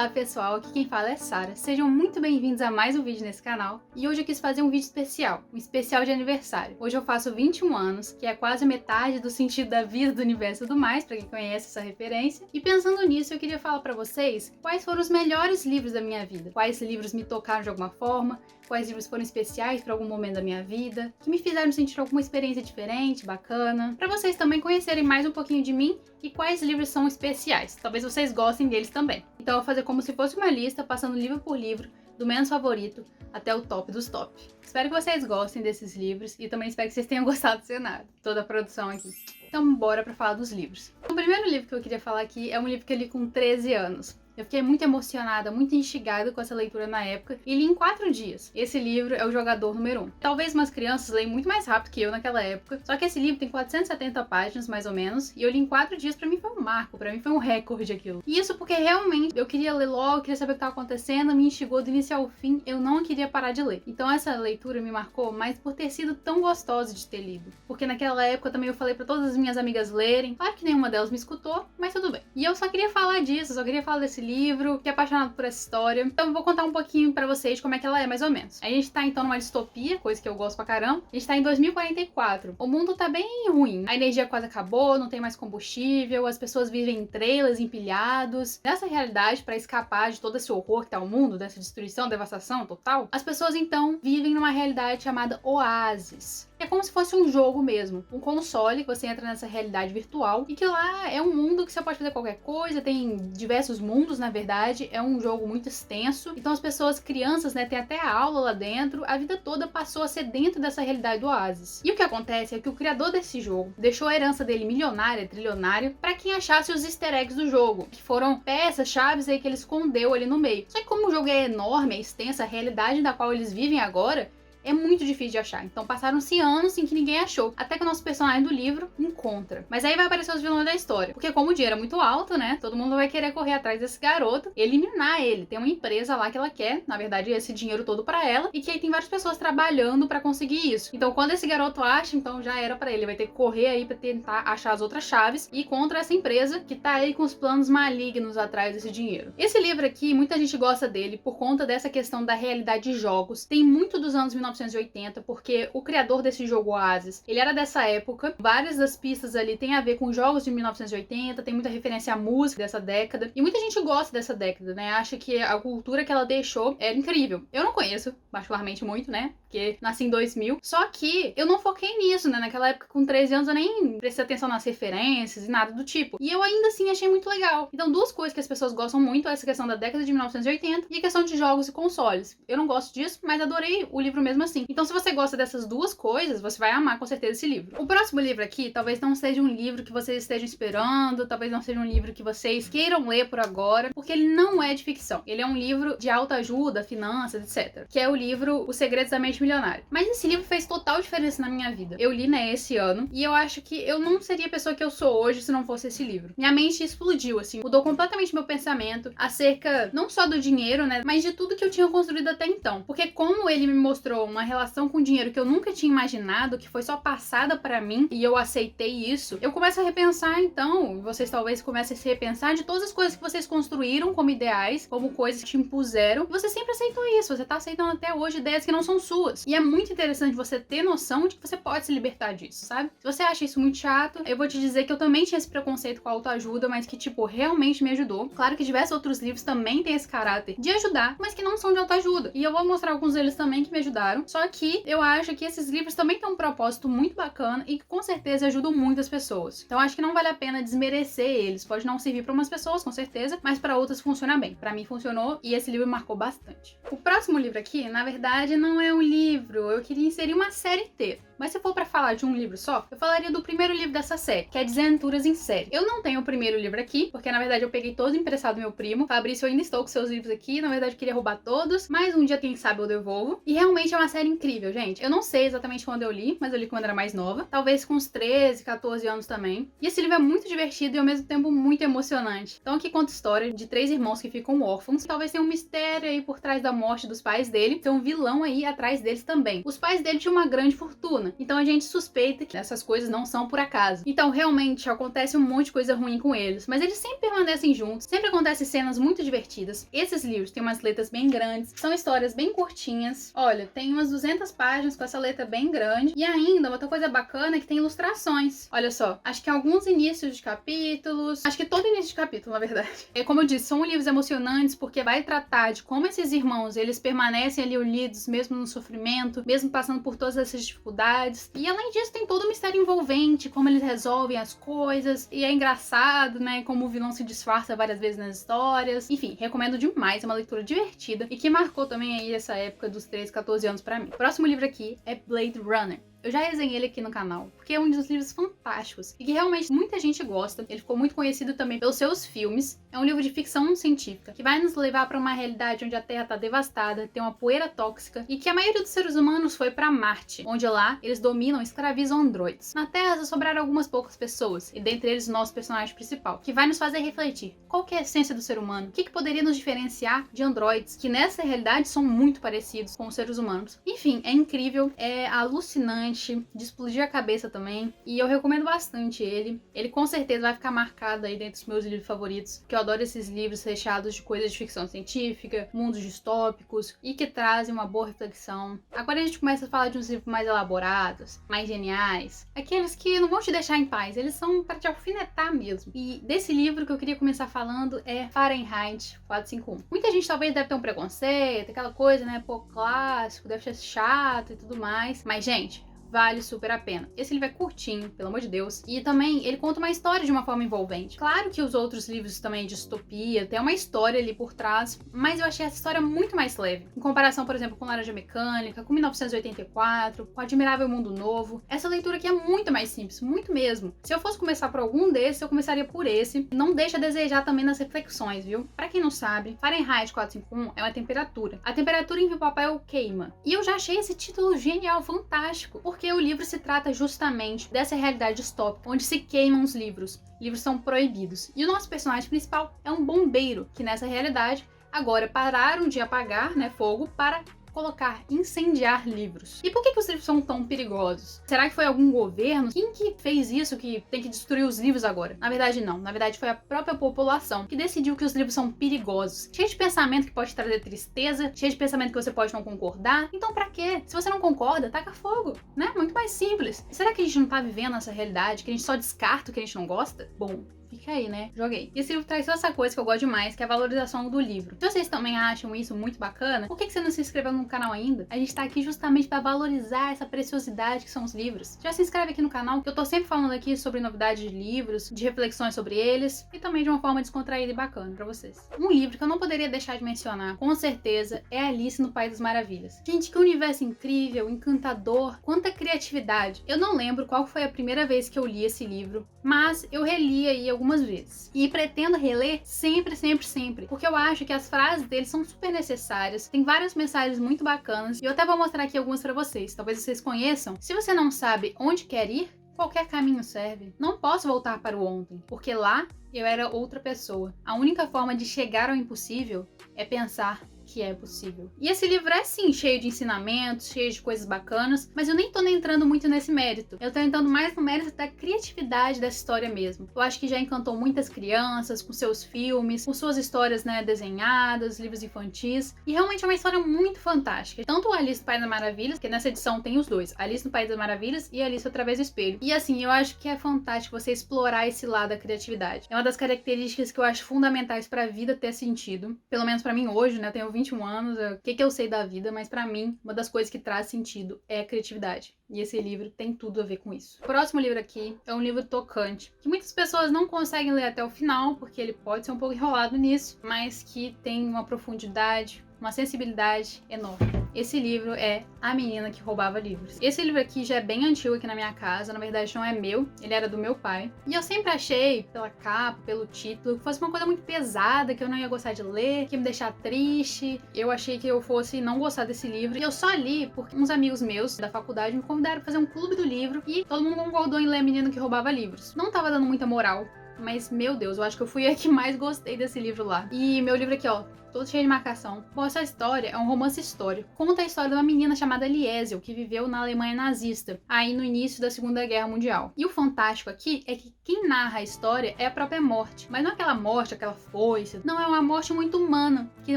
Olá pessoal, aqui quem fala é Sara. Sejam muito bem-vindos a mais um vídeo nesse canal. E hoje eu quis fazer um vídeo especial, um especial de aniversário. Hoje eu faço 21 anos, que é quase metade do sentido da vida, do universo e tudo mais, pra quem conhece essa referência. E pensando nisso, eu queria falar pra vocês quais foram os melhores livros da minha vida. Quais livros me tocaram de alguma forma, quais livros foram especiais pra algum momento da minha vida, que me fizeram sentir alguma experiência diferente, bacana. Pra vocês também conhecerem mais um pouquinho de mim e quais livros são especiais. Talvez vocês gostem deles também. Então eu vou fazer como se fosse uma lista, passando livro por livro, do menos favorito até o top dos top. Espero que vocês gostem desses livros e também espero que vocês tenham gostado do cenário, toda a produção aqui. Então bora pra falar dos livros. O primeiro livro que eu queria falar aqui é um livro que eu li com 13 anos. Eu fiquei muito emocionada, muito instigada com essa leitura na época e li em 4 dias. Esse livro é O Jogador Número 1. Talvez umas crianças leiam muito mais rápido que eu naquela época, só que esse livro tem 470 páginas, mais ou menos, e eu li em 4 dias. Pra mim foi um marco, pra mim foi um recorde aquilo. E isso porque realmente eu queria ler logo, queria saber o que estava acontecendo, me instigou do início ao fim, eu não queria parar de ler. Então essa leitura me marcou mais por ter sido tão gostosa de ter lido. Porque naquela época também eu falei pra todas as minhas amigas lerem, claro que nenhuma delas me escutou, mas tudo bem. E eu só queria falar disso, só queria falar desse livro, fiquei apaixonada por essa história. Então eu vou contar um pouquinho pra vocês como é que ela é, mais ou menos. A gente tá então numa distopia, coisa que eu gosto pra caramba. A gente tá em 2044. O mundo tá bem ruim. A energia quase acabou, não tem mais combustível, as pessoas vivem em trailers empilhados. Nessa realidade, pra escapar de todo esse horror que tá o mundo, dessa destruição, devastação total, as pessoas então vivem numa realidade chamada Oasis. É como se fosse um jogo mesmo, um console que você entra nessa realidade virtual e que lá é um mundo que você pode fazer qualquer coisa, tem diversos mundos, na verdade, é um jogo muito extenso, então as pessoas, crianças, né, tem até a aula lá dentro, a vida toda passou a ser dentro dessa realidade do Oasis. E o que acontece é que o criador desse jogo deixou a herança dele milionária, trilionária, pra quem achasse os easter eggs do jogo, que foram peças, chaves aí que ele escondeu ali no meio. Só que como o jogo é enorme, é extenso, a realidade da qual eles vivem agora é muito difícil de achar, então passaram-se anos em que ninguém achou, até que o nosso personagem do livro encontra. Mas aí vai aparecer os vilões da história, porque como o dinheiro é muito alto, né, todo mundo vai querer correr atrás desse garoto, eliminar ele. Tem uma empresa lá que ela quer, na verdade, esse dinheiro todo pra ela, e que aí tem várias pessoas trabalhando pra conseguir isso. Então quando esse garoto acha, então já era pra ele, vai ter que correr aí pra tentar achar as outras chaves e ir contra essa empresa que tá aí com os planos malignos atrás desse dinheiro. Esse livro aqui, muita gente gosta dele por conta dessa questão da realidade de jogos, tem muito dos anos 1980, porque o criador desse jogo Oasis, ele era dessa época. Várias das pistas ali tem a ver com jogos de 1980, tem muita referência à música dessa década, e muita gente gosta dessa década, né? Acha que a cultura que ela deixou era incrível. Eu não conheço, particularmente, muito, né? Porque nasci em 2000, só que eu não foquei nisso, né? Naquela época, com 13 anos, eu nem prestei atenção nas referências e nada do tipo. E eu ainda assim achei muito legal. Então, duas coisas que as pessoas gostam muito, essa questão da década de 1980 e a questão de jogos e consoles. Eu não gosto disso, mas adorei o livro mesmo assim. Então, se você gosta dessas duas coisas, você vai amar com certeza esse livro. O próximo livro aqui, talvez não seja um livro que vocês estejam esperando, talvez não seja um livro que vocês queiram ler por agora, porque ele não é de ficção. Ele é um livro de autoajuda, finanças, etc. Que é o livro Os Segredos da Mente Milionária. Mas esse livro fez total diferença na minha vida. Eu li, né, esse ano, e eu acho que eu não seria a pessoa que eu sou hoje se não fosse esse livro. Minha mente explodiu, assim, mudou completamente meu pensamento acerca não só do dinheiro, né, mas de tudo que eu tinha construído até então. Porque como ele me mostrou uma relação com dinheiro que eu nunca tinha imaginado, que foi só passada pra mim, e eu aceitei isso, eu começo a repensar, então, vocês talvez comecem a se repensar de todas as coisas que vocês construíram como ideais, como coisas que te impuseram, e você sempre aceitou isso, você tá aceitando até hoje ideias que não são suas. E é muito interessante você ter noção de que você pode se libertar disso, sabe? Se você acha isso muito chato, eu vou te dizer que eu também tinha esse preconceito com a autoajuda, mas que, tipo, realmente me ajudou. Claro que diversos outros livros também têm esse caráter de ajudar, mas que não são de autoajuda. E eu vou mostrar alguns deles também que me ajudaram, só que eu acho que esses livros também têm um propósito muito bacana e que com certeza ajudam muitas pessoas. Então acho que não vale a pena desmerecer eles. Pode não servir para umas pessoas, com certeza, mas para outras funciona bem. Para mim funcionou e esse livro marcou bastante. O próximo livro aqui, na verdade, não é um livro. Eu queria inserir uma série inteira. Mas se for pra falar de um livro só, eu falaria do primeiro livro dessa série, que é Desventuras em Série. Eu não tenho o primeiro livro aqui, porque na verdade eu peguei todo emprestado do meu primo. Fabrício, eu ainda estou com seus livros aqui, na verdade eu queria roubar todos, mas um dia, quem sabe, eu devolvo. E realmente é uma série incrível, gente. Eu não sei exatamente quando eu li, mas eu li quando era mais nova. Talvez com uns 13, 14 anos também. E esse livro é muito divertido e ao mesmo tempo muito emocionante. Então aqui conta a história de 3 irmãos que ficam órfãos. Talvez tenha um mistério aí por trás da morte dos pais dele. Tem um vilão aí atrás deles também. Os pais dele tinham uma grande fortuna. Então a gente suspeita que essas coisas não são por acaso. Então realmente acontece um monte de coisa ruim com eles. Mas eles sempre permanecem juntos. Sempre acontecem cenas muito divertidas. Esses livros têm umas letras bem grandes. São histórias bem curtinhas. Olha, tem umas 200 páginas com essa letra bem grande. E ainda, outra coisa bacana é que tem ilustrações. Olha só, acho que alguns inícios de capítulos. Acho que todo início de capítulo, na verdade. É como eu disse, são livros emocionantes porque vai tratar de como esses irmãos, eles permanecem ali unidos mesmo no sofrimento, mesmo passando por todas essas dificuldades. E além disso, tem todo o mistério envolvente, como eles resolvem as coisas. E é engraçado, né, como o vilão se disfarça várias vezes nas histórias. Enfim, recomendo demais, é uma leitura divertida e que marcou também aí essa época dos 13, 14 anos pra mim. O próximo livro aqui é Blade Runner. Eu já resenhei ele aqui no canal, porque é um dos livros fantásticos e que realmente muita gente gosta. Ele ficou muito conhecido também pelos seus filmes. É um livro de ficção científica que vai nos levar para uma realidade onde a Terra está devastada, tem uma poeira tóxica e que a maioria dos seres humanos foi para Marte, onde lá eles dominam e escravizam androides. Na Terra só sobraram algumas poucas pessoas, e dentre eles o nosso personagem principal, que vai nos fazer refletir qual que é a essência do ser humano, o que poderia nos diferenciar de androides, que nessa realidade são muito parecidos com os seres humanos. Enfim, é incrível, é alucinante, de explodir a cabeça também, e eu recomendo bastante ele. Ele com certeza vai ficar marcado aí dentro dos meus livros favoritos, que eu adoro esses livros recheados de coisas de ficção científica, mundos distópicos e que trazem uma boa reflexão. Agora a gente começa a falar de uns livros mais elaborados, mais geniais, aqueles que não vão te deixar em paz, eles são para te alfinetar mesmo. E desse livro que eu queria começar falando é Fahrenheit 451. Muita gente talvez deve ter um preconceito, aquela coisa, né, pô, clássico, deve ser chato e tudo mais, mas gente, vale super a pena. Esse livro é curtinho, pelo amor de Deus, e também ele conta uma história de uma forma envolvente. Claro que os outros livros também de distopia, tem uma história ali por trás, mas eu achei essa história muito mais leve. Em comparação, por exemplo, com Laranja Mecânica, com 1984, com Admirável Mundo Novo, essa leitura aqui é muito mais simples, muito mesmo. Se eu fosse começar por algum desses, eu começaria por esse. Não deixa a desejar também nas reflexões, viu? Pra quem não sabe, Fahrenheit 451 é uma temperatura. A temperatura em que o papel queima. E eu já achei esse título genial, fantástico, porque o livro se trata justamente dessa realidade distópica, onde se queimam os livros. Livros são proibidos. E o nosso personagem principal é um bombeiro, que nessa realidade agora pararam de apagar, né, fogo para colocar, incendiar livros. E por que os livros são tão perigosos? Será que foi algum governo? Quem que fez isso que tem que destruir os livros agora? Na verdade não, na verdade foi a própria população que decidiu que os livros são perigosos. Cheio de pensamento que pode trazer tristeza, cheio de pensamento que você pode não concordar. Então pra quê? Se você não concorda, taca fogo, né? Muito mais simples. Será que a gente não tá vivendo essa realidade, que a gente só descarta o que a gente não gosta? Bom, fica aí, né? Joguei. E esse livro traz toda essa coisa que eu gosto demais, que é a valorização do livro. Se vocês também acham isso muito bacana, por que você não se inscreveu no canal ainda? A gente tá aqui justamente para valorizar essa preciosidade que são os livros. Já se inscreve aqui no canal, que eu tô sempre falando aqui sobre novidades de livros, de reflexões sobre eles, e também de uma forma descontraída e bacana pra vocês. Um livro que eu não poderia deixar de mencionar, com certeza, é Alice no País das Maravilhas. Gente, que universo incrível, encantador, quanta criatividade. Eu não lembro qual foi a primeira vez que eu li esse livro, mas eu reli aí algumas vezes. E pretendo reler sempre, sempre, sempre. Porque eu acho que as frases deles são super necessárias. Tem várias mensagens muito bacanas. E eu até vou mostrar aqui algumas pra vocês. Talvez vocês conheçam. Se você não sabe onde quer ir, qualquer caminho serve. Não posso voltar para o ontem. Porque lá eu era outra pessoa. A única forma de chegar ao impossível é pensar que é possível. E esse livro é sim cheio de ensinamentos, cheio de coisas bacanas, mas eu nem tô entrando muito nesse mérito. Eu tô entrando mais no mérito da criatividade dessa história mesmo. Eu acho que já encantou muitas crianças com seus filmes, com suas histórias, né, desenhadas, livros infantis, e realmente é uma história muito fantástica. Tanto o Alice no País das Maravilhas, que nessa edição tem os dois, Alice no País das Maravilhas e Alice através do espelho. E assim, eu acho que é fantástico você explorar esse lado da criatividade. É uma das características que eu acho fundamentais para a vida ter sentido. Pelo menos para mim hoje, né, eu tenho 21 anos, o que eu sei da vida, mas pra mim, uma das coisas que traz sentido é a criatividade. E esse livro tem tudo a ver com isso. O próximo livro aqui é um livro tocante, que muitas pessoas não conseguem ler até o final, porque ele pode ser um pouco enrolado nisso, mas que tem uma profundidade, uma sensibilidade enorme. esse livro é A Menina que Roubava Livros. Esse livro aqui já é bem antigo aqui na minha casa, na verdade não é meu, ele era do meu pai. E eu sempre achei, pela capa, pelo título, que fosse uma coisa muito pesada, que eu não ia gostar de ler, que ia me deixar triste. Eu achei que eu fosse não gostar desse livro. E eu só li porque uns amigos meus da faculdade me convidaram pra fazer um clube do livro e todo mundo concordou em ler A Menina que Roubava Livros. Não tava dando muita moral, mas, meu Deus, eu acho que eu fui a que mais gostei desse livro lá. E meu livro aqui, ó, todo cheio de marcação. Bom, essa história é um romance histórico. Conta a história de uma menina chamada Liesel, que viveu na Alemanha nazista, aí no início da Segunda Guerra Mundial. E o fantástico aqui é que quem narra a história é a própria morte. Mas não aquela morte, aquela foice. Não, é uma morte muito humana, que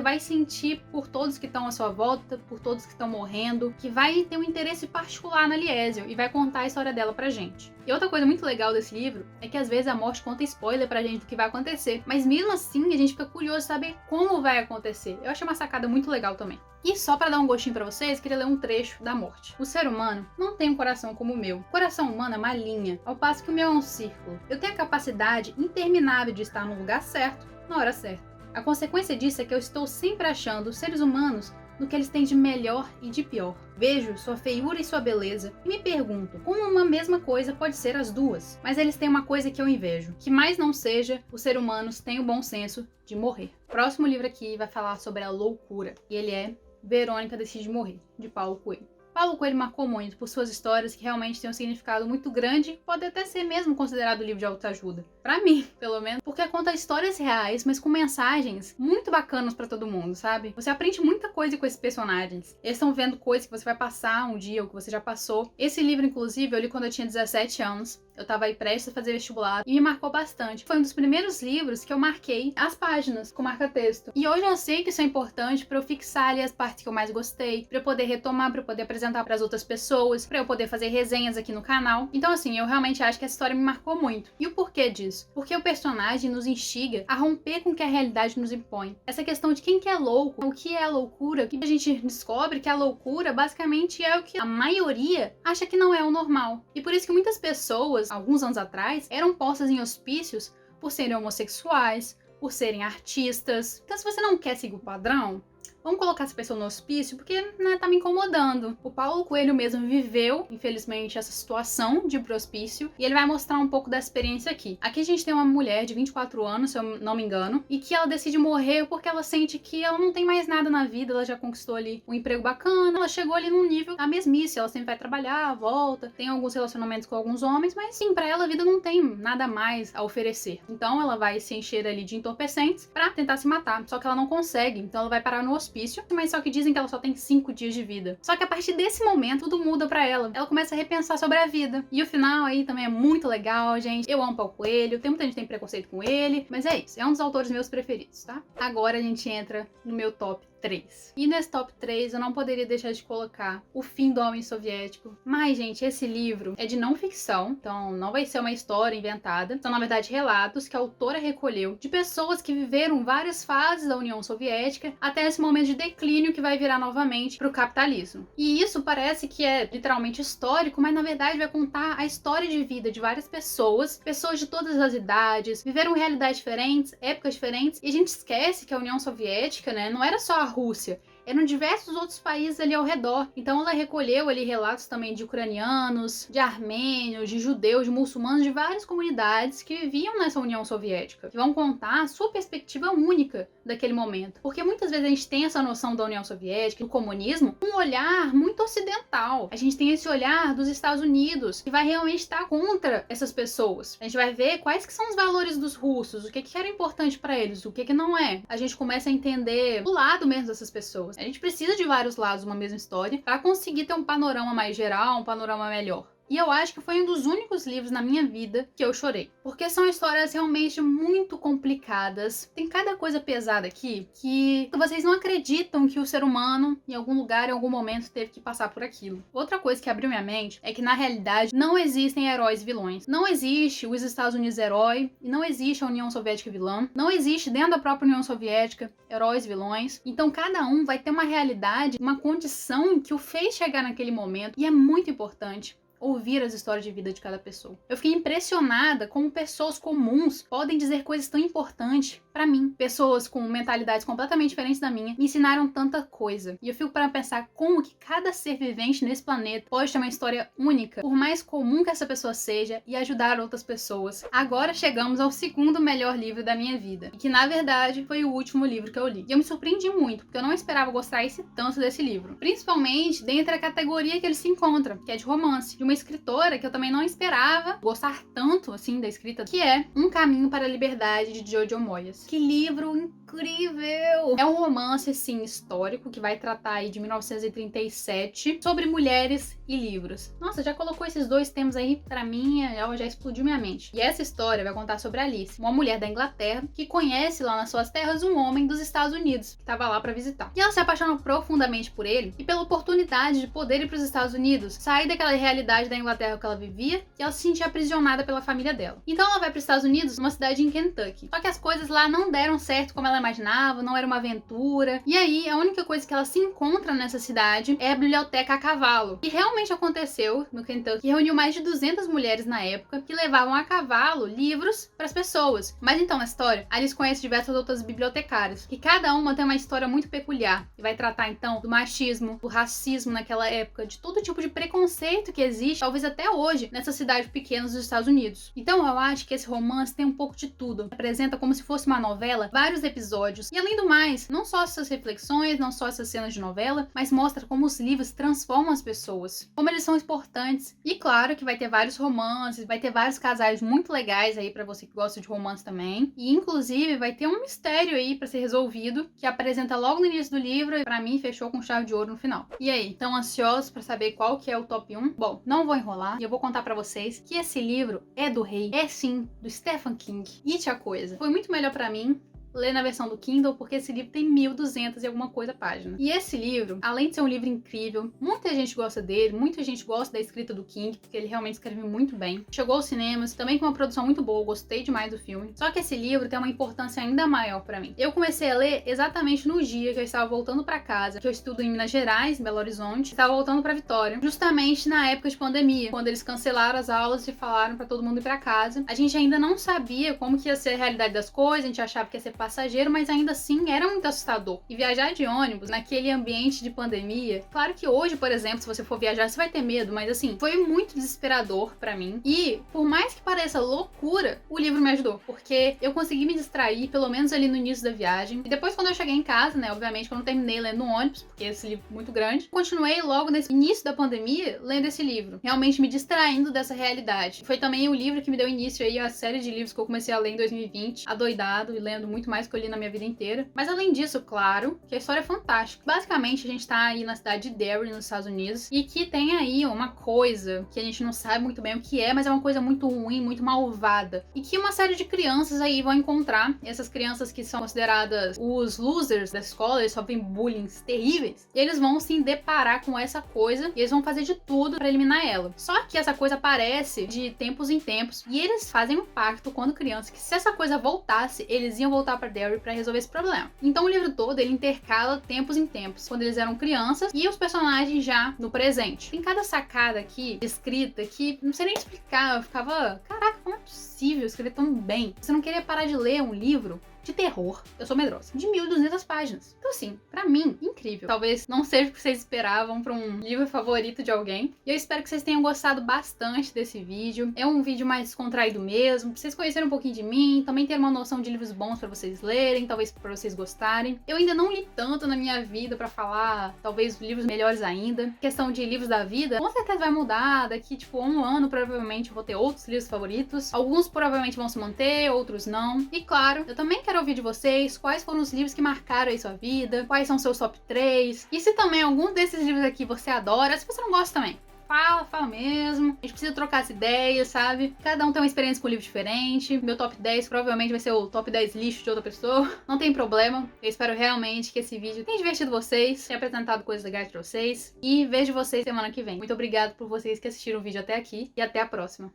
vai sentir por todos que estão à sua volta, por todos que estão morrendo, que vai ter um interesse particular na Liesel e vai contar a história dela pra gente. E outra coisa muito legal desse livro é que às vezes a morte conta spoiler pra gente do que vai acontecer. Mas mesmo assim, a gente fica curioso de saber como vai acontecer. Eu achei uma sacada muito legal também. E só pra dar um gostinho pra vocês, queria ler um trecho da morte. O ser humano não tem um coração como o meu. O coração humano é uma linha, ao passo que o meu é um círculo. Eu tenho a capacidade interminável de estar no lugar certo, na hora certa. A consequência disso é que eu estou sempre achando os seres humanos no que eles têm de melhor e de pior. Vejo sua feiura e sua beleza e me pergunto como uma mesma coisa pode ser as duas. Mas eles têm uma coisa que eu invejo, que mais não seja os seres humanos têm o bom senso de morrer. O próximo livro aqui vai falar sobre a loucura e ele é Verônica Decide Morrer, de Paulo Coelho. Paulo Coelho marcou muito por suas histórias que realmente têm um significado muito grande e pode até ser mesmo considerado livro de autoajuda. Pra mim, pelo menos, porque conta histórias reais, mas com mensagens muito bacanas pra todo mundo, sabe? Você aprende muita coisa com esses personagens. Eles estão vendo coisas que você vai passar um dia ou que você já passou. Esse livro, inclusive, eu li quando eu tinha 17 anos. Eu tava aí prestes a fazer vestibular e me marcou bastante. Foi um dos primeiros livros que eu marquei as páginas com marca-texto. E hoje eu sei que isso é importante pra eu fixar ali as partes que eu mais gostei, pra eu poder retomar, pra eu poder apresentar pras outras pessoas, pra eu poder fazer resenhas aqui no canal. Então assim, eu realmente acho que essa história me marcou muito. E o porquê disso? Porque o personagem nos instiga a romper com o que a realidade nos impõe. Essa questão de quem que é louco, o que é a loucura, que a gente descobre que a loucura basicamente é o que a maioria acha que não é o normal. E por isso que muitas pessoas alguns anos atrás, eram postas em hospícios por serem homossexuais, por serem artistas. Então, se você não quer seguir o padrão, vamos colocar essa pessoa no hospício porque, né, tá me incomodando. O Paulo Coelho mesmo viveu, infelizmente, essa situação de ir pro hospício e ele vai mostrar um pouco da experiência aqui. Aqui a gente tem uma mulher de 24 anos, se eu não me engano, e que ela decide morrer porque ela sente que ela não tem mais nada na vida, ela já conquistou ali um emprego bacana, ela chegou ali num nível da mesmice, ela sempre vai trabalhar, volta, tem alguns relacionamentos com alguns homens, mas sim, pra ela a vida não tem nada mais a oferecer. Então ela vai se encher ali de entorpecentes pra tentar se matar, só que ela não consegue, então ela vai parar no hospício, mas só que dizem que ela só tem 5 dias de vida. Só que a partir desse momento, tudo muda pra ela. Ela começa a repensar sobre a vida. E o final aí também é muito legal, gente. Eu amo Paulo Coelho, tem muita gente que tem preconceito com ele, mas é isso, é um dos autores meus preferidos, tá? Agora a gente entra no meu top 3. E nesse top 3 eu não poderia deixar de colocar O Fim do Homem Soviético. Mas, gente, esse livro é de não ficção, então não vai ser uma história inventada. São, na verdade, relatos que a autora recolheu de pessoas que viveram várias fases da União Soviética até esse momento de declínio que vai virar novamente para o capitalismo. E isso parece que é literalmente histórico, mas na verdade vai contar a história de vida de várias pessoas, pessoas de todas as idades, viveram realidades diferentes, épocas diferentes, e a gente esquece que a União Soviética, né, não era só a Rússia, eram diversos outros países ali ao redor. Então ela recolheu ali relatos também de ucranianos, de armênios, de judeus, de muçulmanos, de várias comunidades que viviam nessa União Soviética, que vão contar a sua perspectiva única daquele momento. Porque muitas vezes a gente tem essa noção da União Soviética, do comunismo, um olhar muito ocidental. A gente tem esse olhar dos Estados Unidos, que vai realmente estar contra essas pessoas. A gente vai ver quais que são os valores dos russos, o que era importante para eles, o que não é. A gente começa a entender o lado mesmo dessas pessoas. A gente precisa de vários lados uma mesma história para conseguir ter um panorama mais geral, um panorama melhor. E eu acho que foi um dos únicos livros na minha vida que eu chorei. Porque são histórias realmente muito complicadas. Tem cada coisa pesada aqui que vocês não acreditam que o ser humano, em algum lugar, em algum momento, teve que passar por aquilo. Outra coisa que abriu minha mente é que, na realidade, não existem heróis e vilões. Não existe os Estados Unidos herói e não existe a União Soviética vilã. Não existe, dentro da própria União Soviética, heróis e vilões. Então, cada um vai ter uma realidade, uma condição que o fez chegar naquele momento. E é muito importante ouvir as histórias de vida de cada pessoa. Eu fiquei impressionada como pessoas comuns podem dizer coisas tão importantes pra mim. Pessoas com mentalidades completamente diferentes da minha me ensinaram tanta coisa. E eu fico para pensar como que cada ser vivente nesse planeta pode ter uma história única, por mais comum que essa pessoa seja, e ajudar outras pessoas. Agora chegamos ao segundo melhor livro da minha vida, e que na verdade foi o último livro que eu li. E eu me surpreendi muito, porque eu não esperava gostar esse tanto desse livro. Principalmente dentro da categoria que ele se encontra, que é de romance, de uma escritora que eu também não esperava gostar tanto, assim, da escrita, que é Um Caminho para a Liberdade, de Jojo Moyes. Que livro incrível! É um romance, assim, histórico, que vai tratar aí de 1937, sobre mulheres e livros. Nossa, já colocou esses dois temas aí pra mim, já explodiu minha mente. E essa história vai contar sobre Alice, uma mulher da Inglaterra que conhece lá nas suas terras um homem dos Estados Unidos, que estava lá pra visitar. E ela se apaixona profundamente por ele e pela oportunidade de poder ir pros Estados Unidos, sair daquela realidade da Inglaterra que ela vivia, e ela se sentia aprisionada pela família dela. Então ela vai pros Estados Unidos, numa cidade em Kentucky. Só que as coisas lá não deram certo como ela imaginava, não era uma aventura. E aí, a única coisa que ela se encontra nessa cidade é a biblioteca a cavalo, que realmente aconteceu no Kentucky, que reuniu mais de 200 mulheres na época, que levavam a cavalo livros para as pessoas. Mas então, na história, Alice conhece diversas outras bibliotecárias, que cada uma tem uma história muito peculiar, e vai tratar então do machismo, do racismo naquela época, de todo tipo de preconceito que existe, talvez até hoje, nessa cidade pequena dos Estados Unidos. Então eu acho que esse romance tem um pouco de tudo. Apresenta como se fosse uma novela, vários episódios, e além do mais, não só essas reflexões, não só essas cenas de novela, mas mostra como os livros transformam as pessoas, como eles são importantes. E claro que vai ter vários romances, vai ter vários casais muito legais aí pra você que gosta de romance também. E inclusive vai ter um mistério aí pra ser resolvido, que apresenta logo no início do livro e pra mim fechou com chave de ouro no final. E aí, estão ansiosos pra saber qual que é o top 1? Bom, não vou enrolar e eu vou contar pra vocês que esse livro é do rei, é sim, do Stephen King. E a coisa, foi muito melhor pra mim ler na versão do Kindle, porque esse livro tem 1.200 e alguma coisa página. E esse livro, além de ser um livro incrível, muita gente gosta dele, muita gente gosta da escrita do King, porque ele realmente escreve muito bem. Chegou aos cinemas, também com uma produção muito boa, gostei demais do filme. Só que esse livro tem uma importância ainda maior pra mim. Eu comecei a ler exatamente no dia que eu estava voltando pra casa, que eu estudo em Minas Gerais, em Belo Horizonte, estava voltando pra Vitória, justamente na época de pandemia, quando eles cancelaram as aulas e falaram pra todo mundo ir pra casa. A gente ainda não sabia como que ia ser a realidade das coisas, a gente achava que ia ser passageiro, mas ainda assim era muito assustador. E viajar de ônibus naquele ambiente de pandemia, claro que hoje, por exemplo, se você for viajar, você vai ter medo, mas assim, foi muito desesperador pra mim. E por mais que pareça loucura, o livro me ajudou, porque eu consegui me distrair, pelo menos ali no início da viagem. E depois, quando eu cheguei em casa, né, obviamente que eu não terminei lendo no ônibus, porque esse livro é muito grande, continuei logo nesse início da pandemia lendo esse livro, realmente me distraindo dessa realidade. Foi também o livro que me deu início aí à série de livros que eu comecei a ler em 2020, adoidado e lendo muito mais que eu li na minha vida inteira. Mas além disso, claro, que a história é fantástica. Basicamente, a gente tá aí na cidade de Derry, nos Estados Unidos, e que tem aí uma coisa que a gente não sabe muito bem o que é, mas é uma coisa muito ruim, muito malvada. E que uma série de crianças aí vão encontrar. Essas crianças que são consideradas os losers da escola, eles sofrem bullying terríveis. E eles vão se deparar com essa coisa e eles vão fazer de tudo pra eliminar ela. Só que essa coisa aparece de tempos em tempos e eles fazem um pacto quando crianças que se essa coisa voltasse, eles iam voltar pra Derry pra resolver esse problema. Então o livro todo ele intercala tempos em tempos, quando eles eram crianças e os personagens já no presente. Tem cada sacada aqui escrita que não sei nem explicar, eu ficava, caraca, como é possível escrever tão bem? Você não queria parar de ler um livro de terror, eu sou medrosa, de 1.200 páginas. Então assim, pra mim, incrível. Talvez não seja o que vocês esperavam pra um livro favorito de alguém. E eu espero que vocês tenham gostado bastante desse vídeo. É um vídeo mais descontraído mesmo, pra vocês conhecerem um pouquinho de mim, também ter uma noção de livros bons pra vocês lerem, talvez pra vocês gostarem. Eu ainda não li tanto na minha vida pra falar, talvez, livros melhores ainda. Questão de livros da vida, com certeza vai mudar. Daqui, tipo, um ano, provavelmente, eu vou ter outros livros favoritos. Alguns provavelmente vão se manter, outros não. E claro, eu também quero ouvir de vocês quais foram os livros que marcaram aí sua vida, quais são seus top 3. E se também algum desses livros aqui você adora, se você não gosta também, fala mesmo. A gente precisa trocar as ideias, sabe? Cada um tem uma experiência com um livro diferente. Meu top 10 provavelmente vai ser o top 10 lixo de outra pessoa. Não tem problema. Eu espero realmente que esse vídeo tenha divertido vocês, tenha apresentado coisas legais pra vocês. E vejo vocês semana que vem. Muito obrigada por vocês que assistiram o vídeo até aqui. E até a próxima.